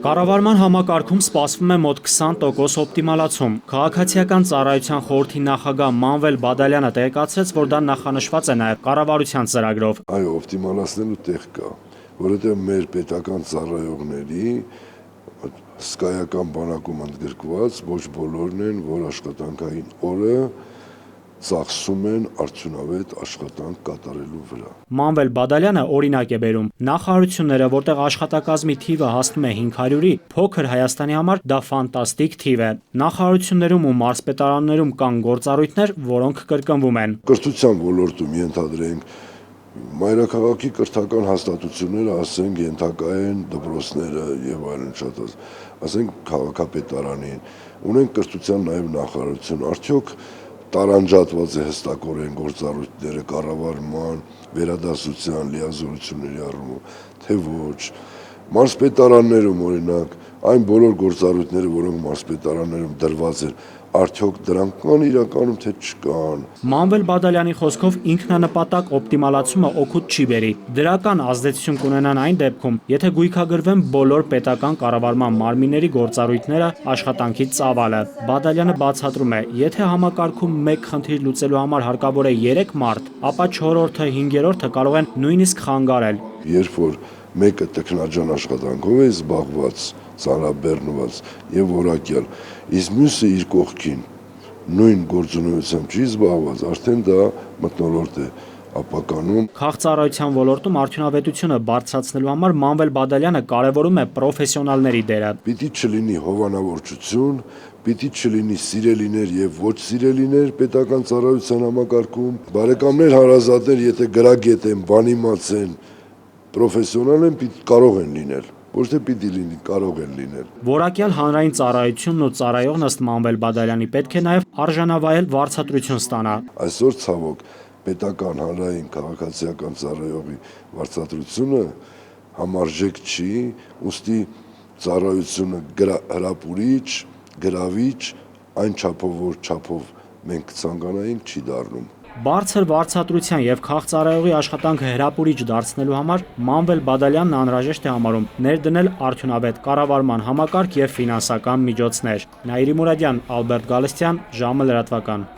Կառավարման համակարգում սպասվում է մոտ 20% օպտիմալացում։ Քաղաքացիական ծառայության խորհրդի նախագահ Մանվել Բադալյանը տեղեկացրեց, որ դա նախանշված է նաև կառավարության ծրագրով։ Այո, օպտիմալացնելու տեղ կա, որովհետև մեր պետական ծառայողների հսկայական բանակում ընդգրկված ոչ բոլորն են, որ աշխատանքային օրը ծախսում են արդյունավետ աշխատանք կատարելու վրա։ Մանվել Բադալյանը օրինակ է բերում. նախարարությունները, որտեղ աշխատակազմի թիվը հասնում է 500-ի, փոքր Հայաստանի համար դա ֆանտաստիկ թիվ է։ Նախարարություններում ու մարզպետարաններում կան գործառույթներ, որոնք կրկնվում են։ Կրթության ոլորտում ենթադրենք մայրաքաղաքի կրթական հաստատությունները, ասենք, ենթակա են դպրոցները եւ այլն շատ, ասենք քաղաքապետարանին, ունենք կրթության նաեւ նախարարություն, արդյոք տարանջատված է հստակորեն գործառույթները կառավարման, վերադասության, լիազորությունների առումով, թե ոչ։ Մարզպետարաններում օրինակ այն բոլոր գործառույթները, որոնք մարզպետարաններում դրված են, արդյոք դրանք կան իրականում, թե չկան։ Մանվել Բադալյանի խոսքով ինքնանպատակ օպտիմալացումը օգուտ չի բերի։ Դրական ազդեցություն կունենան այն դեպքում, եթե գույքագրվեն բոլոր պետական կառավարման մարմինների գործառույթները, աշխատանքի ծավալը։ Բադալյանը բացատրում է, եթե համակարգում մեկ խնդիր լուծելու համար հարկավոր է 3 մարդ, ապա 4-րդը, 5-րդը կարող են նույնիսկ խանգարել։ Երբ որ մեկը տքնաջան աշխատանքով է զբաղված, ծանրաբեռնված եւ որակյալ, իսկ մյուսը իր կողքին նույն գործունեությամբ չի զբաղված, արդեն դա մթնոլորտ է ապականում։ Քաղցառայության ոլորտում արդյունավետությունը բարձրացնելու համար Մանվել Բադալյանը կարևորում է պրոֆեսիոնալների դերը։ Պիտի չլինի հովանավորչություն, պիտի չլինի սիրելիներ եւ ոչ սիրելիներ պետական ծառայության համակարգում։ Բարեկամներ, հարազատներ, եթե գրագետ են, բանիմաց են, պրոֆեսիոնալ են, կարող են լինել, ոչ թե պիտի լինի, կարող են լինել։ Որակյալ հանրային ծառայությունն ու ծառայողն ըստ Մանվել Բադալյանի պետք է նաև արժանավայել վարձատրություն ստանա։ Այսօր ցավոք պետական հանրային քաղաքացիական ծառայողի վարձատրությունը համարժեք չի, ուստի ծառայությունը հրապուրիչ, գրավիչ, այն չափով, որ չափով մենք ցանկանայինք, չի դառնում։ Բարձր վարձատրության եւ քաղցառայողի աշխատանքը հրապուրիչ դարձնելու համար Մանվել Բադալյանն անհրաժեշտ է համարում ներդնել արդյունավետ կառավարման համակարգ եւ ֆինանսական միջոցներ։ Նաիրի Մուրադյան, Ալբերտ Գալստյան, ժամը լրատվական։